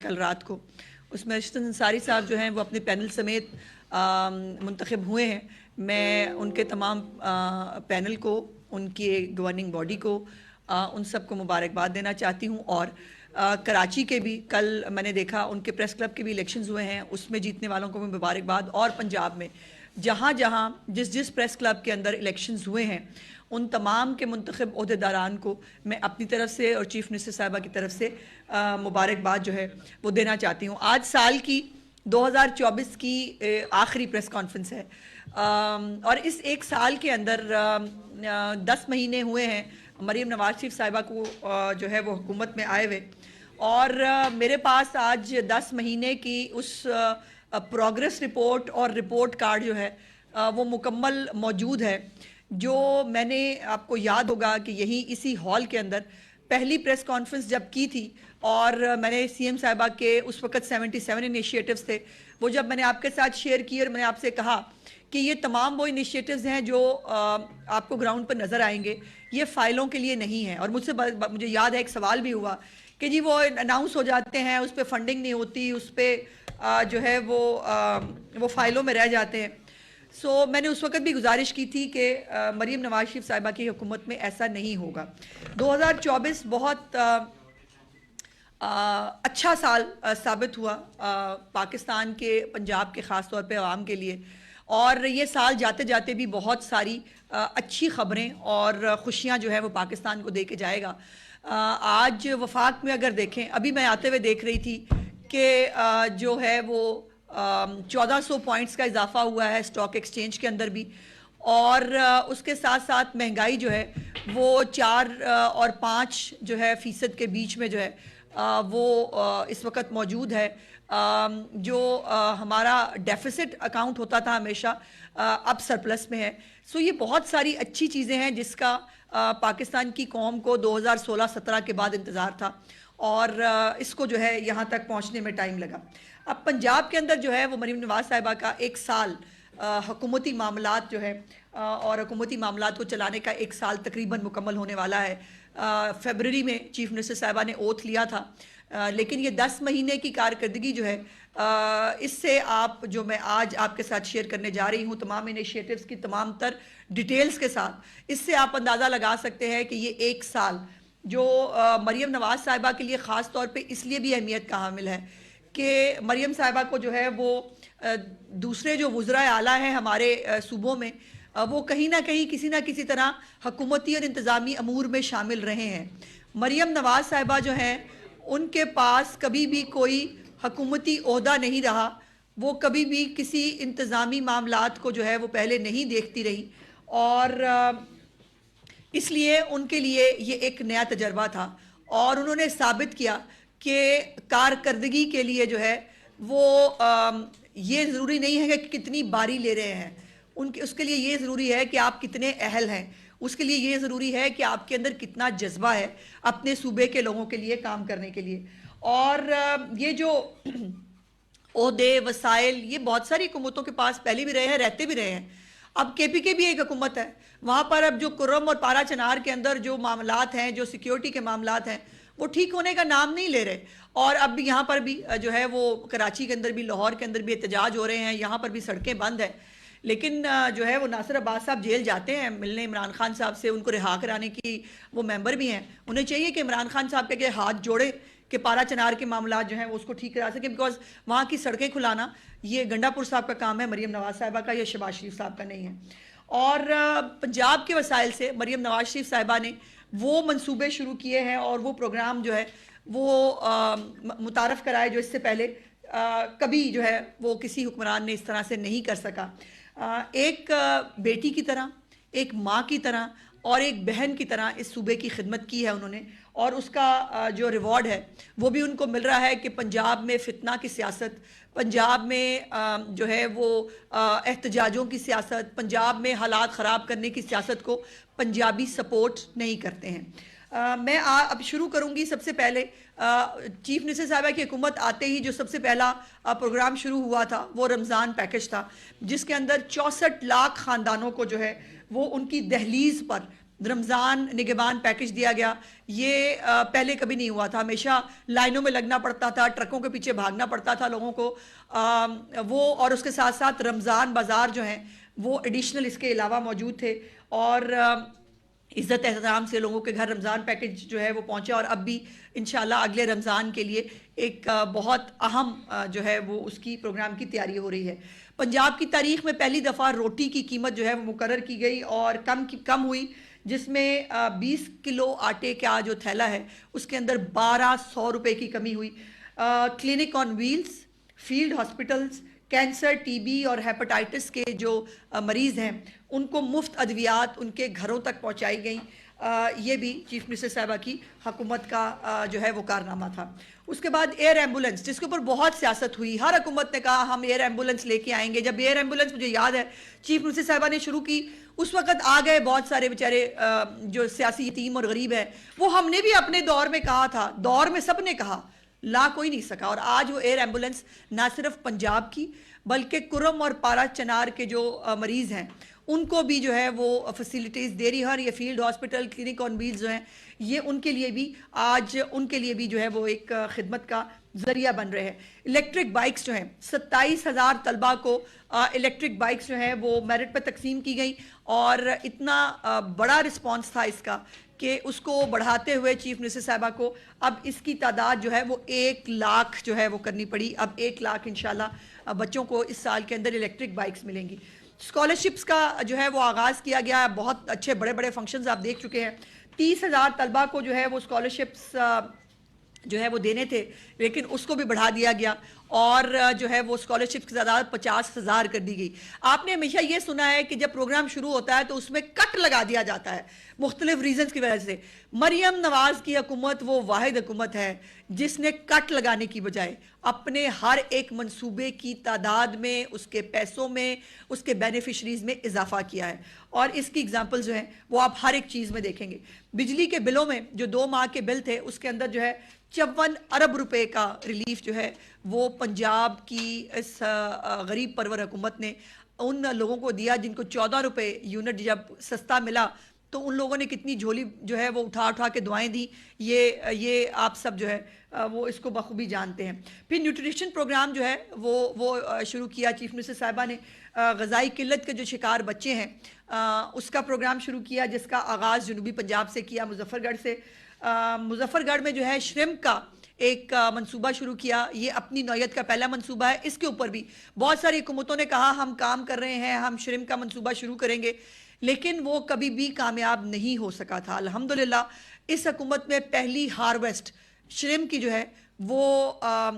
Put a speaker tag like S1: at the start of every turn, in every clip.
S1: کل رات کو اس میں رشید انصاری صاحب جو ہیں وہ اپنے پینل سمیت منتخب ہوئے ہیں. میں ان کے تمام پینل کو، ان کی گورننگ باڈی کو، ان سب کو مبارکباد دینا چاہتی ہوں. اور کراچی کے بھی کل میں نے دیکھا ان کے پریس کلب کے بھی الیکشنز ہوئے ہیں، اس میں جیتنے والوں کو میں مبارکباد. اور پنجاب میں جہاں جہاں جس پریس کلب کے اندر الیکشنز ہوئے ہیں ان تمام کے منتخب عہدیداران کو میں اپنی طرف سے اور چیف منسٹر صاحبہ کی طرف سے مبارکباد جو ہے وہ دینا چاہتی ہوں. آج سال کی 2024 کی آخری پریس کانفرنس ہے اور اس ایک سال کے اندر 10 مہینے ہوئے ہیں مریم نواز شریف صاحبہ کو جو ہے وہ حکومت میں آئے ہوئے. اور میرے پاس آج 10 مہینے کی اس پروگریس رپورٹ اور رپورٹ کارڈ جو ہے وہ مکمل موجود ہے، جو میں نے آپ کو یاد ہوگا کہ یہی اسی ہال کے اندر پہلی پریس کانفرنس جب کی تھی اور میں نے سی ایم صاحبہ کے اس وقت 77 انیشیٹوز تھے، وہ جب میں نے آپ کے ساتھ شیئر کی اور میں نے آپ سے کہا کہ یہ تمام وہ انیشیٹوز ہیں جو آپ کو گراؤنڈ پر نظر آئیں گے، یہ فائلوں کے لیے نہیں ہیں. اور مجھے یاد ہے ایک سوال بھی ہوا کہ جی وہ اناؤنس ہو جاتے ہیں، اس پہ فنڈنگ نہیں ہوتی، اس پہ جو ہے وہ فائلوں میں رہ جاتے ہیں. میں نے اس وقت بھی گزارش کی تھی کہ مریم نواز شریف صاحبہ کی حکومت میں ایسا نہیں ہوگا. 2024 بہت اچھا سال ثابت ہوا پاکستان کے، پنجاب کے خاص طور پہ عوام کے لیے. اور یہ سال جاتے جاتے بھی بہت ساری اچھی خبریں اور خوشیاں جو ہے وہ پاکستان کو دے کے جائے گا. آج وفاق میں اگر دیکھیں، ابھی میں آتے ہوئے دیکھ رہی تھی کہ جو ہے وہ 1400 پوائنٹس کا اضافہ ہوا ہے اسٹاک ایکسچینج کے اندر بھی. اور اس کے ساتھ ساتھ مہنگائی جو ہے وہ 4 اور 5 جو ہے فیصد کے بیچ میں جو ہے وہ اس وقت موجود ہے. جو ہمارا ڈیفیسٹ اکاؤنٹ ہوتا تھا ہمیشہ، اب سرپلس میں ہے. یہ بہت ساری اچھی چیزیں ہیں جس کا پاکستان کی قوم کو 2016-17 کے بعد انتظار تھا اور اس کو جو ہے یہاں تک پہنچنے میں ٹائم لگا. اب پنجاب کے اندر جو ہے وہ مریم نواز صاحبہ کا ایک سال حکومتی معاملات جو ہے اور حکومتی معاملات کو چلانے کا ایک سال تقریباً مکمل ہونے والا ہے. فیبرری میں چیف منسٹر صاحبہ نے اوتھ لیا تھا، لیکن یہ 10 مہینے کی کارکردگی جو ہے اس سے آپ جو میں آج آپ کے ساتھ شیئر کرنے جا رہی ہوں تمام انیشیٹوز کی تمام تر ڈیٹیلز کے ساتھ، اس سے آپ اندازہ لگا سکتے ہیں کہ یہ ایک سال جو مریم نواز صاحبہ کے لیے خاص طور پہ اس لیے بھی اہمیت کا حامل ہے کہ مریم صاحبہ کو جو ہے وہ دوسرے جو وزرائے اعلیٰ ہیں ہمارے صوبوں میں، وہ کہیں نہ کہیں کسی نہ کسی طرح حکومتی اور انتظامی امور میں شامل رہے ہیں. مریم نواز صاحبہ جو ہیں ان کے پاس کبھی بھی کوئی حکومتی عہدہ نہیں رہا، وہ کبھی بھی کسی انتظامی معاملات کو جو ہے وہ پہلے نہیں دیکھتی رہی اور اس لیے ان کے لیے یہ ایک نیا تجربہ تھا. اور انہوں نے ثابت کیا کہ کارکردگی کے لیے جو ہے وہ یہ ضروری نہیں ہے کہ کتنی باری لے رہے ہیں، اس کے لیے یہ ضروری ہے کہ آپ کتنے اہل ہیں، اس کے لیے یہ ضروری ہے کہ آپ کے اندر کتنا جذبہ ہے اپنے صوبے کے لوگوں کے لیے کام کرنے کے لیے. اور یہ جو عہدے وسائل یہ بہت ساری حکومتوں کے پاس پہلے بھی رہے ہیں، رہتے بھی رہے ہیں. اب کے پی کے بھی ایک حکومت ہے، وہاں پر اب جو کرم اور پارا چنار کے اندر جو معاملات ہیں، جو سیکیورٹی کے معاملات ہیں، وہ ٹھیک ہونے کا نام نہیں لے رہے. اور اب بھی یہاں پر بھی جو ہے وہ کراچی کے اندر بھی، لاہور کے اندر بھی احتجاج ہو رہے ہیں، یہاں پر بھی سڑکیں بند ہیں. لیکن جو ہے وہ ناصر عباس صاحب جیل جاتے ہیں ملنے عمران خان صاحب سے، ان کو رہا کرانے کی وہ ممبر بھی ہیں. انہیں چاہیے کہ عمران خان صاحب کے ہاتھ جوڑے کہ پارا چنار کے معاملات جو ہیں وہ اس کو ٹھیک کرا سکیں، بیکاز وہاں کی سڑکیں کھلانا یہ گنڈا پور صاحب کا کام ہے، مریم نواز صاحبہ کا یا شہباز شریف صاحب کا نہیں ہے. اور پنجاب کے وسائل سے مریم نواز شریف صاحبہ نے وہ منصوبے شروع کیے ہیں اور وہ پروگرام جو ہے وہ متعارف کرائے جو اس سے پہلے کبھی جو ہے وہ کسی حکمران نے اس طرح سے نہیں کر سکا. ایک بیٹی کی طرح، ایک ماں کی طرح اور ایک بہن کی طرح اس صوبے کی خدمت کی ہے انہوں نے، اور اس کا جو ریوارڈ ہے وہ بھی ان کو مل رہا ہے کہ پنجاب میں فتنہ کی سیاست، پنجاب میں جو ہے وہ احتجاجوں کی سیاست، پنجاب میں حالات خراب کرنے کی سیاست کو پنجابی سپورٹ نہیں کرتے ہیں. میں اب شروع کروں گی. سب سے پہلے چیف منسٹر صاحبہ کی حکومت آتے ہی جو سب سے پہلا پروگرام شروع ہوا تھا وہ رمضان پیکج تھا، جس کے اندر 64 لاکھ خاندانوں کو جو ہے وہ ان کی دہلیز پر رمضان نگہبان پیکج دیا گیا. یہ پہلے کبھی نہیں ہوا تھا. ہمیشہ لائنوں میں لگنا پڑتا تھا, ٹرکوں کے پیچھے بھاگنا پڑتا تھا لوگوں کو. وہ اور اس کے ساتھ ساتھ رمضان بازار جو ہیں وہ ایڈیشنل اس کے علاوہ موجود تھے, اور عزت احترام سے لوگوں کے گھر رمضان پیکج جو ہے وہ پہنچا, اور اب بھی انشاءاللہ اگلے رمضان کے لیے ایک بہت اہم جو ہے وہ اس کی پروگرام کی تیاری ہو رہی ہے. پنجاب کی تاریخ میں پہلی دفعہ روٹی کی قیمت جو ہے وہ مقرر کی گئی اور کم ہوئی, جس میں 20 کلو آٹے کا جو تھیلا ہے اس کے اندر 1200 روپے کی کمی ہوئی. Clinic on wheels, field hospitals, cancer, T B اور ہیپاٹائٹس کے جو مریض ہیں ان کو مفت ادویات ان کے گھروں تک پہنچائی گئیں. یہ بھی چیف منسٹر صاحبہ کی حکومت کا جو ہے وہ کارنامہ تھا. اس کے بعد ایئر ایمبولنس, جس کے اوپر بہت سیاست ہوئی. ہر حکومت نے کہا ہم ایئر ایمبولنس لے کے آئیں گے. جب ایئر ایمبولنس مجھے یاد ہے چیف منسٹر صاحبہ نے شروع کی, اس وقت آ گئے بہت سارے بیچارے جو سیاسی یتیم اور غریب ہیں. وہ ہم نے بھی اپنے دور میں کہا تھا, دور میں سب نے کہا, لا کوئی نہیں سکا. اور آج وہ ایئر ایمبولنس نہ صرف پنجاب کی بلکہ کرم اور پارا چنار کے جو مریض ہیں ان کو بھی جو ہے وہ فیسیلیٹیز دے رہی ہے. اور یہ field hospital, clinic on Wales جو ہیں یہ ان کے لیے بھی آج ان کے لیے بھی جو ہے وہ ایک خدمت کا ذریعہ بن رہے ہیں. الیکٹرک بائکس جو ہیں 27,000 طلبہ کو الیکٹرک بائکس جو ہیں وہ میرٹ پہ تقسیم کی گئی, اور اتنا بڑا رسپانس تھا اس کا کہ اس کو بڑھاتے ہوئے چیف منسٹر صاحبہ کو اب اس کی تعداد جو ہے وہ 1 لاکھ جو ہے وہ کرنی پڑی. اب 1 لاکھ انشاءاللہ بچوں کو اس سال کے اندر الیکٹرک بائکس ملیں گی. اسکالرشپس کا جو ہے وہ آغاز کیا گیا. بہت اچھے بڑے بڑے فنکشنز آپ دیکھ چکے ہیں. 30,000 طلبہ کو جو ہے وہ اسکالرشپس جو ہے وہ دینے تھے, لیکن اس کو بھی بڑھا دیا گیا, اور جو ہے وہ اسکالرشپ کی تعداد 50,000 کر دی گئی. آپ نے ہمیشہ یہ سنا ہے کہ جب پروگرام شروع ہوتا ہے تو اس میں کٹ لگا دیا جاتا ہے مختلف ریزنز کی وجہ سے. مریم نواز کی حکومت وہ واحد حکومت ہے جس نے کٹ لگانے کی بجائے اپنے ہر ایک منصوبے کی تعداد میں, اس کے پیسوں میں, اس کے بینیفیشریز میں اضافہ کیا ہے. اور اس کی اگزامپل جو ہیں وہ آپ ہر ایک چیز میں دیکھیں گے. بجلی کے بلوں میں جو 2 ماہ کے بل تھے اس کے اندر جو ہے 54 ارب روپے کا ریلیف جو ہے وہ پنجاب کی اس غریب پرور حکومت نے ان لوگوں کو دیا جن کو 14 روپے یونٹ جب سستا ملا تو ان لوگوں نے کتنی جھولی جو ہے وہ اٹھا کے دعائیں دی. یہ آپ سب جو ہے وہ اس کو بخوبی جانتے ہیں. پھر نیوٹریشن پروگرام جو ہے وہ شروع کیا چیف منسٹر صاحبہ نے. غذائی قلت کے جو شکار بچے ہیں اس کا پروگرام شروع کیا, جس کا آغاز جنوبی پنجاب سے کیا, مظفر گڑھ سے. مظفر گڑھ میں جو ہے شرمپ کا ایک منصوبہ شروع کیا. یہ اپنی نوعیت کا پہلا منصوبہ ہے. اس کے اوپر بھی بہت ساری حکومتوں نے کہا ہم کام کر رہے ہیں, ہم شرمپ کا منصوبہ شروع کریں گے, لیکن وہ کبھی بھی کامیاب نہیں ہو سکا تھا. الحمدللہ اس حکومت میں پہلی ہارویسٹ شرمپ کی جو ہے وہ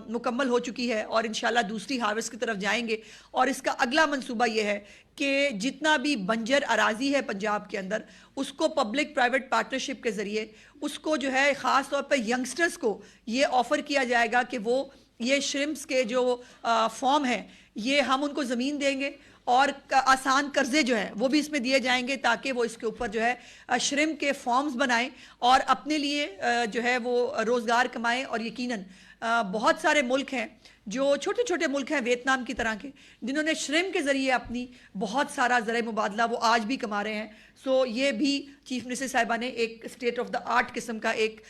S1: مکمل ہو چکی ہے, اور انشاءاللہ دوسری ہارویسٹ کی طرف جائیں گے. اور اس کا اگلا منصوبہ یہ ہے کہ جتنا بھی بنجر اراضی ہے پنجاب کے اندر اس کو پبلک پرائیویٹ پارٹنرشپ کے ذریعے اس کو جو ہے خاص طور پہ ینگسٹرز کو یہ آفر کیا جائے گا کہ وہ یہ شرمپس کے جو فارم ہیں یہ ہم ان کو زمین دیں گے, اور آسان قرضے جو ہیں وہ بھی اس میں دیے جائیں گے تاکہ وہ اس کے اوپر جو ہے شرمپ کے فارمز بنائیں اور اپنے لیے جو ہے وہ روزگار کمائیں. اور یقیناً بہت سارے ملک ہیں جو چھوٹے چھوٹے ملک ہیں ویتنام کی طرح کے جنہوں نے شرمپ کے ذریعے اپنی بہت سارا زرعی مبادلہ وہ آج بھی کما رہے ہیں. سو یہ بھی چیف منسٹر صاحبہ نے ایک اسٹیٹ آف دا آرٹ قسم کا ایک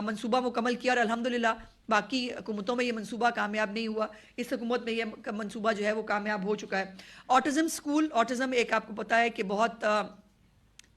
S1: منصوبہ مکمل کیا, اور الحمدللہ باقی حکومتوں میں یہ منصوبہ کامیاب نہیں ہوا, اس حکومت میں یہ منصوبہ جو ہے وہ کامیاب ہو چکا ہے. آٹزم اسکول, آٹزم ایک آپ کو پتہ ہے کہ بہت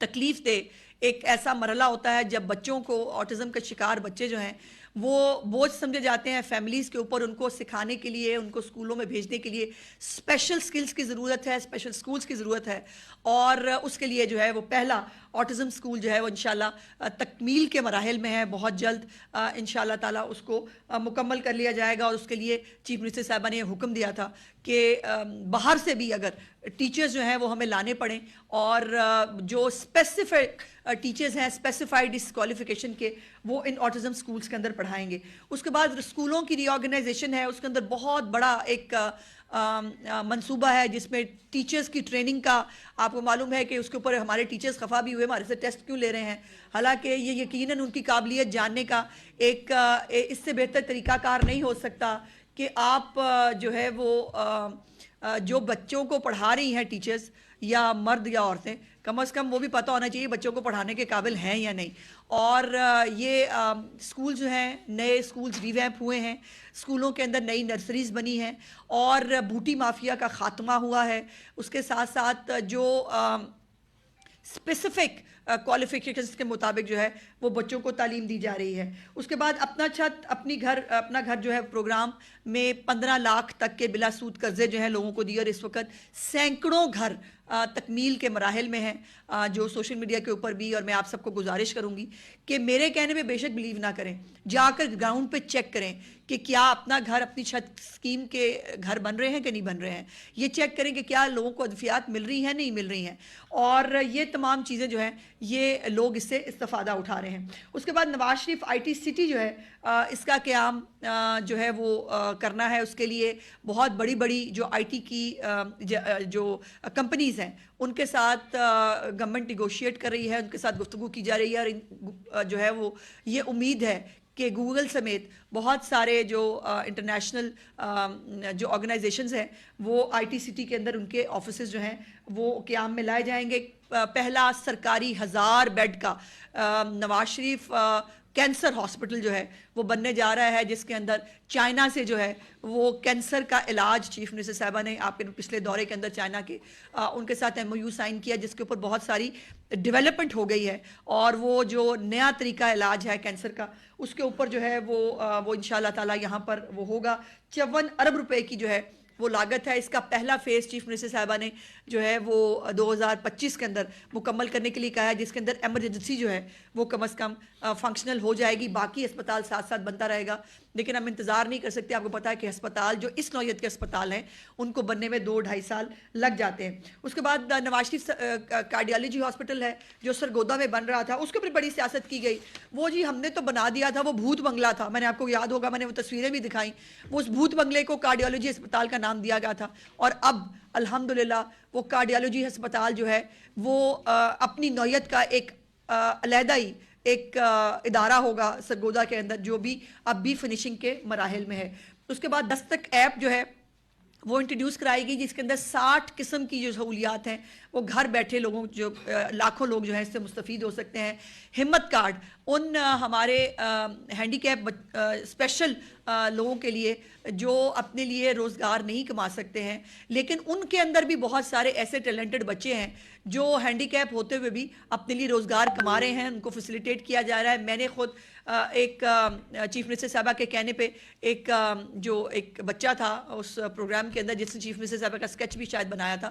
S1: تکلیف دہ ایک ایسا مرحلہ ہوتا ہے جب بچوں کو آٹزم کا شکار بچے جو ہیں وہ بوجھ سمجھے جاتے ہیں فیملیز کے اوپر. ان کو سکھانے کے لیے, ان کو اسکولوں میں بھیجنے کے لیے اسپیشل سکلز کی ضرورت ہے, اسپیشل سکولز کی ضرورت ہے, اور اس کے لیے جو ہے وہ پہلا آٹزم سکول جو ہے وہ انشاءاللہ تکمیل کے مراحل میں ہے. بہت جلد انشاءاللہ تعالیٰ اس کو مکمل کر لیا جائے گا. اور اس کے لیے چیف منسٹر صاحبہ نے یہ حکم دیا تھا کہ باہر سے بھی اگر ٹیچرز جو ہیں وہ ہمیں لانے پڑیں, اور جو اسپیسیفک ٹیچرز ہیں اسپیسیفائڈ اس کوالیفیکیشن کے وہ ان آٹزم سکولز کے اندر پڑھائیں گے. اس کے بعد اسکولوں کی ری آرگنائزیشن ہے, اس کے اندر بہت بڑا ایک منصوبہ ہے جس میں ٹیچرز کی ٹریننگ کا آپ کو معلوم ہے کہ اس کے اوپر ہمارے ٹیچرز خفا بھی ہوئے ہمارے سے ٹیسٹ کیوں لے رہے ہیں, حالانکہ یہ یقیناً ان کی قابلیت جاننے کا ایک اس سے بہتر طریقہ کار نہیں ہو سکتا کہ آپ جو ہے وہ جو بچوں کو پڑھا رہی ہیں ٹیچرز یا مرد یا عورتیں، کم از کم وہ بھی پتہ ہونا چاہیے بچوں کو پڑھانے کے قابل ہیں یا نہیں. اور یہ اسکول جو ہیں نئے اسکولز ریویمپ ہوئے ہیں، اسکولوں کے اندر نئی نرسریز بنی ہیں اور بوٹی مافیا کا خاتمہ ہوا ہے. اس کے ساتھ ساتھ جو اسپیسیفک کوالیفیکیشنز کے مطابق جو ہے وہ بچوں کو تعلیم دی جا رہی ہے. اس کے بعد اپنا چھت اپنا گھر جو ہے پروگرام میں 15 لاکھ تک کے بلا سود قرضے جو ہیں لوگوں کو دیے، اور اس وقت سینکڑوں گھر تکمیل کے مراحل میں ہیں جو سوشل میڈیا کے اوپر بھی. اور میں آپ سب کو گزارش کروں گی کہ میرے کہنے پہ بے شک بلیو نہ کریں، جا کر گراؤنڈ پہ چیک کریں کہ کیا اپنا گھر اپنی چھت اسکیم کے گھر بن رہے ہیں کہ نہیں بن رہے ہیں. یہ چیک کریں کہ کیا لوگوں کو ادفیات مل رہی ہیں نہیں مل رہی ہیں، اور یہ تمام چیزیں جو ہیں یہ لوگ اس سے استفادہ اٹھا رہے ہیں. اس کے بعد Nawaz Sharif I T city جو ہے اس کا قیام جو ہے وہ کرنا ہے. اس کے لیے بہت بڑی بڑی جو آئی ٹی کی جو کمپنیز ہیں ان کے ساتھ گورنمنٹ نیگوشیٹ کر رہی ہے، ان کے ساتھ گفتگو کی جا رہی ہے. اور جو ہے وہ یہ امید ہے کہ گوگل سمیت بہت سارے جو انٹرنیشنل جو آرگنائزیشنز ہیں وہ آئی ٹی سٹی کے اندر ان کے آفیسز جو ہیں وہ قیام میں لائے جائیں گے. پہلا سرکاری 1000 بیڈ کا نواز شریف کینسر ہاسپٹل جو ہے وہ بننے جا رہا ہے، جس کے اندر چائنا سے جو ہے وہ کینسر کا علاج چیف منسٹر صاحبہ نے آپ کے پچھلے دورے کے اندر چائنا کے ان کے ساتھ ایم او یو سائن کیا، جس کے اوپر بہت ساری ڈیولپمنٹ ہو گئی ہے. اور وہ جو نیا طریقہ علاج ہے کینسر کا اس کے اوپر جو ہے وہ انشاءاللہ تعالی یہاں پر وہ ہوگا. 54 ارب روپے کی جو ہے وہ لاگت ہے. اس کا پہلا فیز چیف منسٹر صاحبہ نے جو ہے وہ 2025 کے اندر مکمل کرنے کے لیے کہا ہے، جس کے اندر ایمرجنسی جو ہے وہ کم از کم فنکشنل ہو جائے گی. باقی اسپتال ساتھ ساتھ بنتا رہے گا، لیکن ہم انتظار نہیں کر سکتے. آپ کو پتہ ہے کہ ہسپتال جو اس نوعیت کے اسپتال ہیں ان کو بننے میں 2-2.5 سال لگ جاتے ہیں. اس کے بعد نواز شریف کارڈیالوجی ہاسپٹل ہے جو سرگودا میں بن رہا تھا، اس کے اوپر بڑی سیاست کی گئی. وہ جی ہم نے تو بنا دیا تھا، وہ بھوت بنگلہ تھا. میں نے آپ کو یاد ہوگا میں نے وہ تصویریں بھی دکھائیں، وہ اس بھوت بنگلے کو کارڈیالوجی اسپتال کا نام دیا گیا تھا. اور اب الحمدللہ وہ کارڈیالوجی ہسپتال جو ہے وہ اپنی نوعیت کا ایک علیحدہ ہی ایک ادارہ ہوگا سرگودا کے اندر، جو بھی اب بھی فنیشنگ کے مراحل میں ہے. اس کے بعد دستک ایپ جو ہے وہ انٹروڈیوس کرائی گئی، جس کے اندر 60 قسم کی جو سہولیات ہیں وہ گھر بیٹھے لوگوں جو لاکھوں لوگ جو ہیں اس سے مستفید ہو سکتے ہیں. ہمت کارڈ ان ہمارے ہینڈی کیپ اسپیشل لوگوں کے لیے جو اپنے لیے روزگار نہیں کما سکتے ہیں، لیکن ان کے اندر بھی بہت سارے ایسے ٹیلنٹڈ بچے ہیں جو ہینڈی کیپ ہوتے ہوئے بھی اپنے لیے روزگار کما رہے ہیں. ان کو فیسیلیٹیٹ کیا جا رہا ہے. میں نے خود ایک چیف منسٹر صاحبہ کے کہنے پہ ایک بچہ تھا اس پروگرام کے اندر جس نے چیف منسٹر صاحبہ کا اسکیچ بھی شاید بنایا تھا،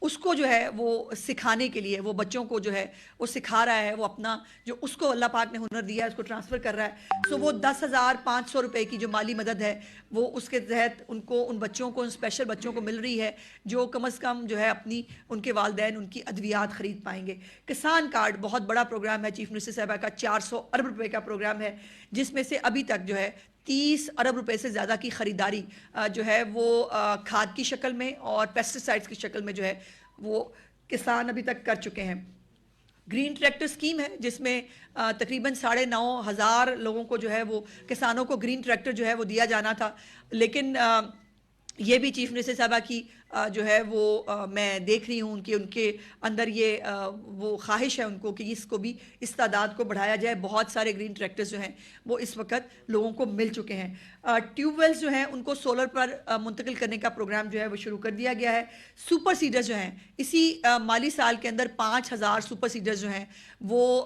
S1: اس کو جو ہے وہ سکھانے کے لیے وہ بچوں کو جو ہے وہ سکھا رہا ہے. وہ اپنا جو اس کو اللہ پاک نے ہنر دیا ہے اس کو ٹرانسفر کر رہا ہے. سو وہ 10,500 روپے کی جو مالی مدد ہے وہ اس کے تحت ان بچوں کو، ان اسپیشل بچوں کو مل رہی ہے جو کم از کم جو ہے اپنی ان کے والدین ان کی ادویات خرید پائیں گے. کسان کارڈ بہت بڑا پروگرام ہے چیف منسٹر صاحبہ کا، 400 ارب روپے کا پروگرام ہے، جس میں سے ابھی تک جو ہے 30 ارب روپے سے زیادہ کی خریداری جو ہے وہ کھاد کی شکل میں اور پیسٹیسائڈز کی شکل میں جو ہے وہ کسان ابھی تک کر چکے ہیں. گرین ٹریکٹر اسکیم ہے جس میں تقریباً 9,500 لوگوں کو جو ہے وہ کسانوں کو گرین ٹریکٹر جو ہے وہ دیا جانا تھا. لیکن یہ بھی چیف منسٹر صاحبہ کی جو ہے وہ میں دیکھ رہی ہوں ان کے اندر یہ وہ خواہش ہے ان کو کہ اس کو بھی اس تعداد کو بڑھایا جائے. بہت سارے گرین ٹریکٹرز جو ہیں وہ اس وقت لوگوں کو مل چکے ہیں. ٹیوب ویلز جو ہیں ان کو سولر پر منتقل کرنے کا پروگرام جو ہے وہ شروع کر دیا گیا ہے. سپر سیڈرز جو ہیں اسی مالی سال کے اندر 5,000 سپر سیڈرز جو ہیں وہ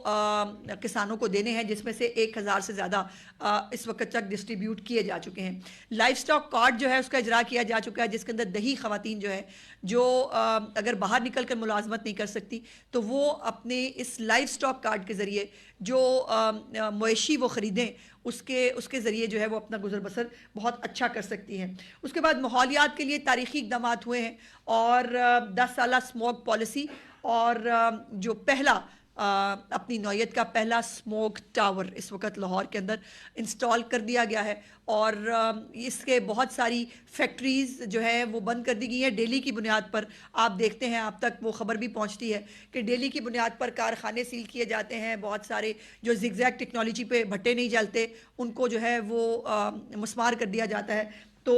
S1: کسانوں کو دینے ہیں، جس میں سے 1,000 سے زیادہ اس وقت تک ڈسٹریبیوٹ کیے جا چکے ہیں. لائف سٹاک کارڈ جو ہے اس کا اجرا کیا جا چکا ہے، جس کے اندر دیہی خواتین جو ہے جو اگر باہر نکل کر ملازمت نہیں کر سکتی تو وہ اپنے اس لائف سٹاک کارڈ کے ذریعے جو مویشی وہ خریدیں اس کے ذریعے جو ہے وہ اپنا گزر بسر بہت اچھا کر سکتی ہیں. اس کے بعد ماحولیات کے لیے تاریخی اقدامات ہوئے ہیں اور 10 سالہ اسموگ پالیسی اور جو پہلا اپنی نوعیت کا پہلا اسموگ ٹاور اس وقت لاہور کے اندر انسٹال کر دیا گیا ہے. اور اس کے بہت ساری فیکٹریز جو ہیں وہ بند کر دی گئی ہیں ڈیلی کی بنیاد پر. آپ دیکھتے ہیں آپ تک وہ خبر بھی پہنچتی ہے کہ ڈیلی کی بنیاد پر کارخانے سیل کیے جاتے ہیں. بہت سارے جو زگ زیگ ٹیکنالوجی پہ بھٹے نہیں جلتے ان کو جو ہے وہ مسمار کر دیا جاتا ہے. تو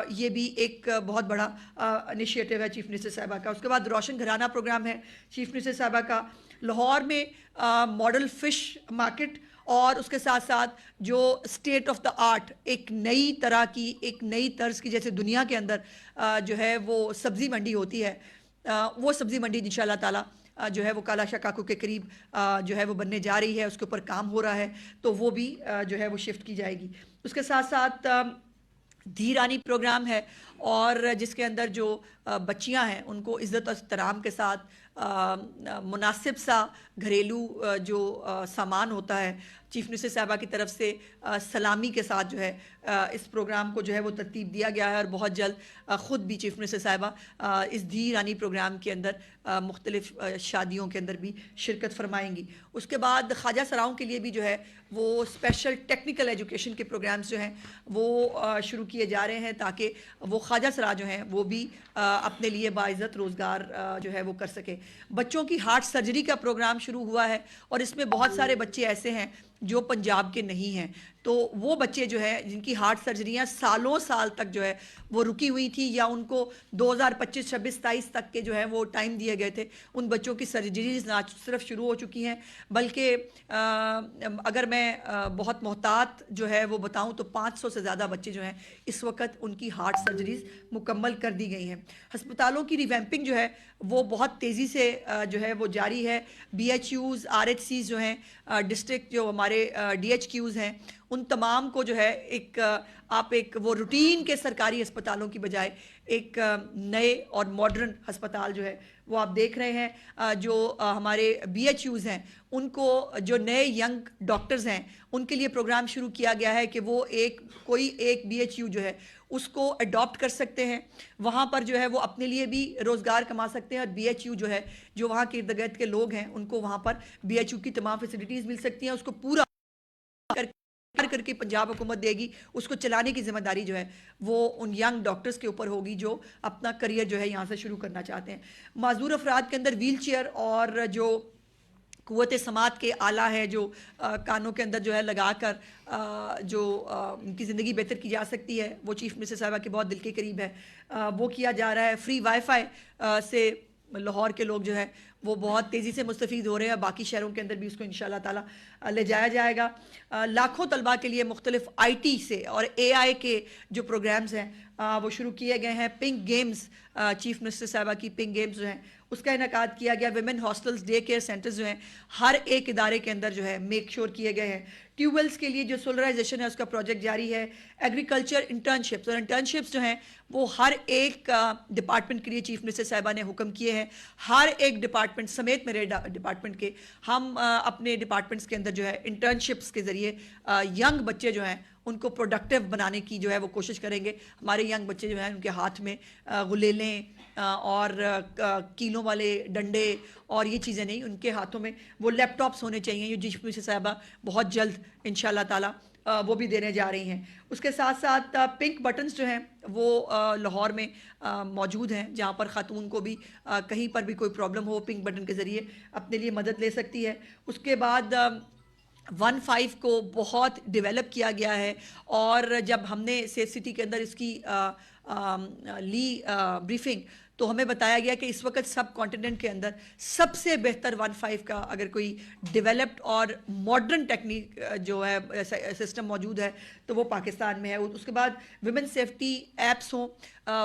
S1: یہ بھی ایک بہت بڑا انیشیٹو ہے چیف منسٹر صاحبہ کا. اس کے بعد روشن گھرانہ پروگرام ہے چیف منسٹر صاحبہ کا. لاہور میں ماڈل فش مارکیٹ اور اس کے ساتھ ساتھ جو اسٹیٹ آف دا آرٹ ایک نئی طرح کی ایک نئی طرز کی جیسے دنیا کے اندر جو ہے وہ سبزی منڈی ہوتی ہے, وہ سبزی منڈی انشاءاللہ تعالیٰ جو ہے وہ کالا شاہ کاکو کے قریب جو ہے وہ بننے جا رہی ہے, اس کے اوپر کام ہو رہا ہے, تو وہ بھی جو ہے وہ شفٹ کی جائے گی. اس کے ساتھ ساتھ دھی رانی پروگرام ہے اور جس کے اندر جو بچیاں ہیں ان کو عزت اور احترام کے ساتھ مناسب سا گھریلو جو سامان ہوتا ہے چیف منسٹر صاحبہ کی طرف سے سلامی کے ساتھ جو ہے اس پروگرام کو جو ہے وہ ترتیب دیا گیا ہے, اور بہت جلد خود بھی چیف منسٹر صاحبہ اس دھی رانی پروگرام کے اندر مختلف شادیوں کے اندر بھی شرکت فرمائیں گی. اس کے بعد خواجہ سراؤں کے لیے بھی جو ہے وہ اسپیشل ٹیکنیکل ایجوکیشن کے پروگرامز جو ہیں وہ شروع کیے جا رہے ہیں تاکہ وہ خواجہ سرا جو ہیں وہ بھی اپنے لیے باعزت روزگار جو ہے وہ کر سکے. بچوں کی ہارٹ سرجری کا پروگرام شروع ہوا ہے اور اس میں بہت سارے بچے ایسے ہیں جو پنجاب کے نہیں ہیں, تو وہ بچے جو ہے جن کی ہارٹ سرجریاں سالوں سال تک جو ہے وہ رکی ہوئی تھی یا ان کو 2025 26 27 تک کے جو ہے وہ ٹائم دیے گئے تھے, ان بچوں کی سرجریز نہ صرف شروع ہو چکی ہیں بلکہ اگر میں بہت محتاط جو ہے وہ بتاؤں تو 500 سے زیادہ بچے جو ہیں اس وقت ان کی ہارٹ سرجریز مکمل کر دی گئی ہیں. ہسپتالوں کی ریویمپنگ جو ہے وہ بہت تیزی سے جو ہے وہ جاری ہے. B H Us R H Cs جو ہیں ڈسٹرکٹ جو ہمارے ڈی ایچ کیوز ہیں ان تمام کو جو ہے ایک آپ ایک وہ روٹین کے سرکاری ہسپتالوں کی بجائے ایک نئے اور ماڈرن ہسپتال جو ہے وہ آپ دیکھ رہے ہیں. جو ہمارے بی ایچ یوز ہیں ان کو جو نئے ینگ ڈاکٹرز ہیں ان کے لیے پروگرام شروع کیا گیا ہے کہ وہ کوئی ایک بی ایچ یو جو ہے اس کو اڈاپٹ کر سکتے ہیں, وہاں پر جو ہے وہ اپنے لیے بھی روزگار کما سکتے ہیں, اور بی ایچ یو جو ہے جو وہاں کے ارد گرد کے لوگ ہیں ان کو وہاں پر بی ایچ یو کی تمام فیسلٹیز مل سکتی ہیں. اس کو پورا کر کے پنجاب حکومت دے گی, اس کو چلانے کی ذمہ داری جو ہے وہ ان ینگ ڈاکٹرز کے اوپر ہوگی جو اپنا کریئر جو ہے یہاں سے شروع کرنا چاہتے ہیں. معذور افراد کے اندر ویل چیئر اور جو قوت سماعت کے آلہ ہے جو کانوں کے اندر جو ہے لگا کر جو ان کی زندگی بہتر کی جا سکتی ہے وہ چیف منسٹر صاحبہ کے بہت دل کے قریب ہے, وہ کیا جا رہا ہے. فری وائی فائی سے لاہور کے لوگ جو ہے وہ بہت تیزی سے مستفید ہو رہے ہیں, باقی شہروں کے اندر بھی اس کو انشاءاللہ تعالیٰ لے جایا جائے گا. لاکھوں طلباء کے لیے مختلف آئی ٹی سے اور اے آئی کے جو پروگرامز ہیں وہ شروع کیے گئے ہیں. پنک گیمز چیف منسٹر صاحبہ کی پنک گیمز جو ہیں اس کا انعقاد کیا گیا. Women hostels day care centres جو ہیں ہر ایک ادارے کے اندر جو ہے میک شور کیے گئے ہیں. ٹیوب ویلز کے لیے جو سولرائزیشن ہے اس کا پروجیکٹ جاری ہے. ایگریکلچر انٹرنشپس اور انٹرنشپس جو ہیں وہ ہر ایک ڈپارٹمنٹ کے لیے چیف منسٹر صاحبہ نے حکم کیے ہیں. ہر ایک ڈپارٹمنٹ سمیت میرے ڈپارٹمنٹ کے ہم اپنے ڈپارٹمنٹس کے اندر جو ہے انٹرنشپس کے ذریعے ینگ بچے جو ہیں ان کو پروڈکٹیو بنانے کی جو ہے وہ کوشش کریں گے. ہمارے ینگ بچے جو ہیں ان کے ہاتھ میں غلیلیں اور کیلوں والے ڈنڈے اور یہ چیزیں نہیں, ان کے ہاتھوں میں وہ لیپ ٹاپس ہونے چاہیے جو چیف منسٹر صاحبہ بہت جلد انشاءاللہ تعالیٰ وہ بھی دینے جا رہی ہیں. اس کے ساتھ ساتھ پنک بٹنز جو ہیں وہ لاہور میں موجود ہیں جہاں پر خاتون کو بھی کہیں پر بھی کوئی پرابلم ہو پنک بٹن کے ذریعے اپنے لیے مدد لے سکتی ہے. اس کے بعد 1-5 کو بہت ڈیولپ کیا گیا ہے, اور جب ہم نے سیف سٹی کے اندر اس کی لی بریفنگ تو ہمیں بتایا گیا کہ اس وقت سب کانٹیننٹ کے اندر سب سے بہتر 1-5 کا اگر کوئی ڈیولپڈ اور ماڈرن ٹیکنیک جو ہے سسٹم موجود ہے تو وہ پاکستان میں ہے. اس کے بعد ویمن سیفٹی ایپس ہوں,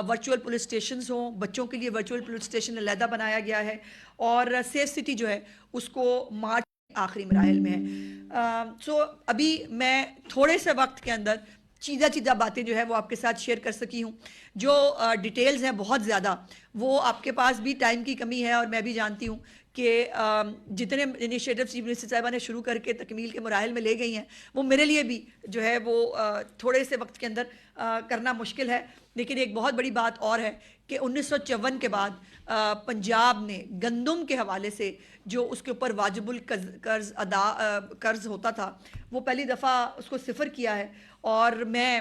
S1: ورچوئل پولیس اسٹیشنز ہوں, بچوں کے لیے ورچوئل پولیس اسٹیشن علیحدہ بنایا گیا ہے, اور سیف سٹی جو ہے اس کو مارچ آخری مراحل میں ہے. سو ابھی میں تھوڑے سے وقت کے اندر چیزہ باتیں جو ہے وہ آپ کے ساتھ شیئر کر سکی ہوں. جو ڈیٹیلز ہیں بہت زیادہ وہ آپ کے پاس بھی ٹائم کی کمی ہے, اور میں بھی جانتی ہوں کہ جتنے انیشیٹو چیف منسٹر صاحبہ نے شروع کر کے تکمیل کے مراحل میں لے گئی ہیں وہ میرے لیے بھی جو ہے وہ تھوڑے سے وقت کے اندر کرنا مشکل ہے. لیکن ایک بہت بڑی بات اور ہے کہ 1954 کے بعد پنجاب نے گندم کے حوالے سے جو اس کے اوپر واجب قرض ہوتا تھا وہ پہلی دفعہ اس کو صفر کیا ہے. اور میں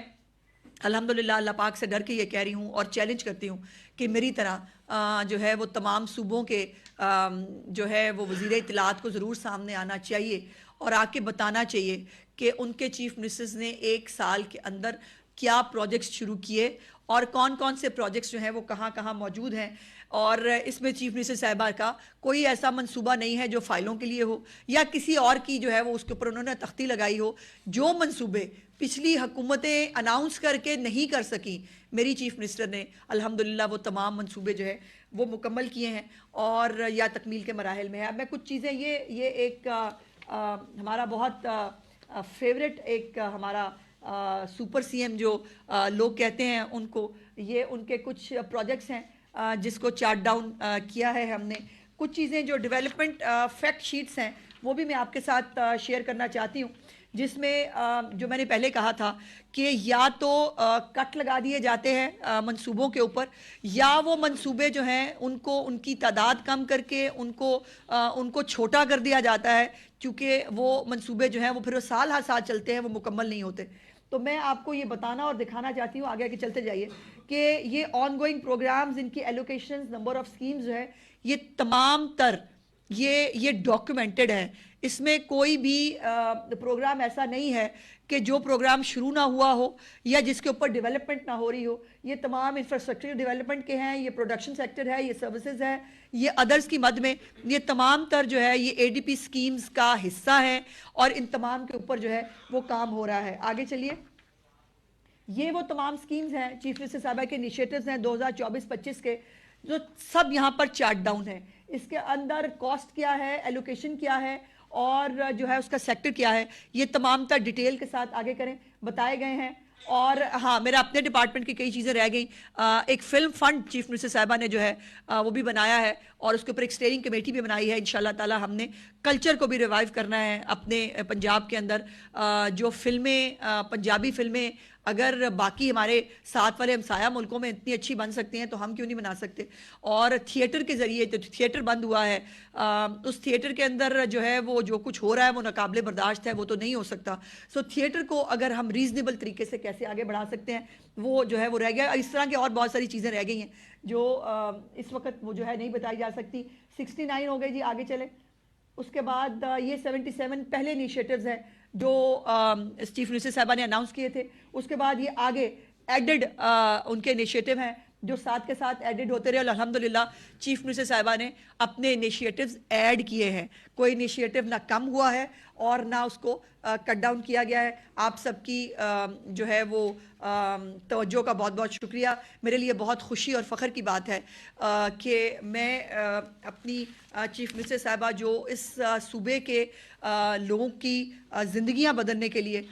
S1: الحمدللہ اللہ پاک سے ڈر کے یہ کہہ رہی ہوں اور چیلنج کرتی ہوں کہ میری طرح جو ہے وہ تمام صوبوں کے جو ہے وہ وزیر اطلاعات کو ضرور سامنے آنا چاہیے اور آ کے بتانا چاہیے کہ ان کے چیف منسٹرز نے 1 سال کے اندر کیا پروجیکٹس شروع کیے اور کون کون سے پروجیکٹس جو ہیں وہ کہاں کہاں موجود ہیں، اور اس میں چیف منسٹر صاحبہ کا کوئی ایسا منصوبہ نہیں ہے جو فائلوں کے لیے ہو یا کسی اور کی جو ہے وہ اس کے اوپر انہوں نے تختی لگائی ہو. جو منصوبے پچھلی حکومتیں اناؤنس کر کے نہیں کر سکیں، میری چیف منسٹر نے الحمدللہ وہ تمام منصوبے جو ہے وہ مکمل کیے ہیں اور یا تکمیل کے مراحل میں ہے. اب میں کچھ چیزیں یہ ایک ہمارا بہت فیوریٹ ایک ہمارا سپر سی ایم جو لوگ کہتے ہیں ان کو، یہ ان کے کچھ پروجیکٹس ہیں جس کو چارٹ ڈاؤن کیا ہے ہم نے. کچھ چیزیں جو ڈیولپمنٹ فیکٹ شیٹس ہیں وہ بھی میں آپ کے ساتھ شیئر کرنا چاہتی ہوں، جس میں جو میں نے پہلے کہا تھا کہ یا تو کٹ لگا دیے جاتے ہیں منصوبوں کے اوپر، یا وہ منصوبے جو ہیں ان کو ان کی تعداد کم کر کے ان کو چھوٹا کر دیا جاتا ہے، کیونکہ وہ منصوبے جو ہیں وہ پھر وہ سال ہر سال چلتے ہیں، وہ مکمل نہیں ہوتے. تو میں آپ کو یہ بتانا اور دکھانا چاہتی ہوں، آگے کے چلتے جائیے، کہ یہ آن گوئنگ پروگرامز، ان کی ایلوکیشنز، نمبر آف سکیمز جو ہے یہ تمام تر یہ ڈاکیومنٹڈ ہے. اس میں کوئی بھی پروگرام ایسا نہیں ہے کہ جو پروگرام شروع نہ ہوا ہو یا جس کے اوپر ڈیولپمنٹ نہ ہو رہی ہو. یہ تمام انفراسٹرکچر ڈیولپمنٹ کے ہیں، یہ پروڈکشن سیکٹر ہے، یہ سروسز ہے، یہ ادرز کی مد میں یہ تمام تر جو ہے یہ اے ڈی پی سکیمز کا حصہ ہے اور ان تمام کے اوپر جو ہے وہ کام ہو رہا ہے. آگے چلیے. یہ وہ تمام سکیمز ہیں چیف منسٹر صاحبہ کے انیشیٹوز ہیں 2024-25 کے، جو سب یہاں پر چارٹ ڈاؤن ہے. اس کے اندر کاسٹ کیا ہے، ایلوکیشن کیا ہے، اور جو ہے اس کا سیکٹر کیا ہے، یہ تمام تر ڈیٹیل کے ساتھ آگے کریں بتائے گئے ہیں. اور ہاں، میرا اپنے ڈپارٹمنٹ کی کئی چیزیں رہ گئیں. ایک فلم فنڈ چیف منسٹر صاحبہ نے جو ہے وہ بھی بنایا ہے اور اس کے اوپر ایک اسٹیئرنگ کمیٹی بھی بنائی ہے. انشاءاللہ تعالی ہم نے کلچر کو بھی ریوائیو کرنا ہے اپنے پنجاب کے اندر. جو فلمیں، پنجابی فلمیں اگر باقی ہمارے ساتھ والے ہمسایہ ملکوں میں اتنی اچھی بن سکتے ہیں تو ہم کیوں نہیں بنا سکتے. اور تھیٹر کے ذریعے، جو تھیٹر بند ہوا ہے، اس تھیٹر کے اندر جو ہے وہ جو کچھ ہو رہا ہے وہ ناقابل برداشت ہے، وہ تو نہیں ہو سکتا. سو تھیٹر کو اگر ہم ریزنیبل طریقے سے کیسے آگے بڑھا سکتے ہیں، وہ جو ہے وہ رہ گیا. اس طرح کی اور بہت ساری چیزیں رہ گئی ہیں جو اس وقت وہ جو ہے نہیں بتائی جا سکتی. 69 ہو گئی جی. آگے چلیں. اس کے بعد یہ 77 پہلے انیشیٹوز ہیں جو چیف منسٹر صاحبہ نے اناؤنس کیے تھے. اس کے بعد یہ آگے ایڈڈ ان کے انیشیٹو ہیں جو ساتھ کے ساتھ ایڈڈ ہوتے رہے، اور الحمدللہ چیف منسٹر صاحبہ نے اپنے انیشیٹوز ایڈ کیے ہیں. کوئی انیشیٹو نہ کم ہوا ہے اور نہ اس کو کٹ ڈاؤن کیا گیا ہے. آپ سب کی جو ہے وہ توجہ کا بہت بہت شکریہ. میرے لیے بہت خوشی اور فخر کی بات ہے کہ میں اپنی چیف منسٹر صاحبہ جو اس صوبے کے لوگوں کی زندگیاں بدلنے کے لیے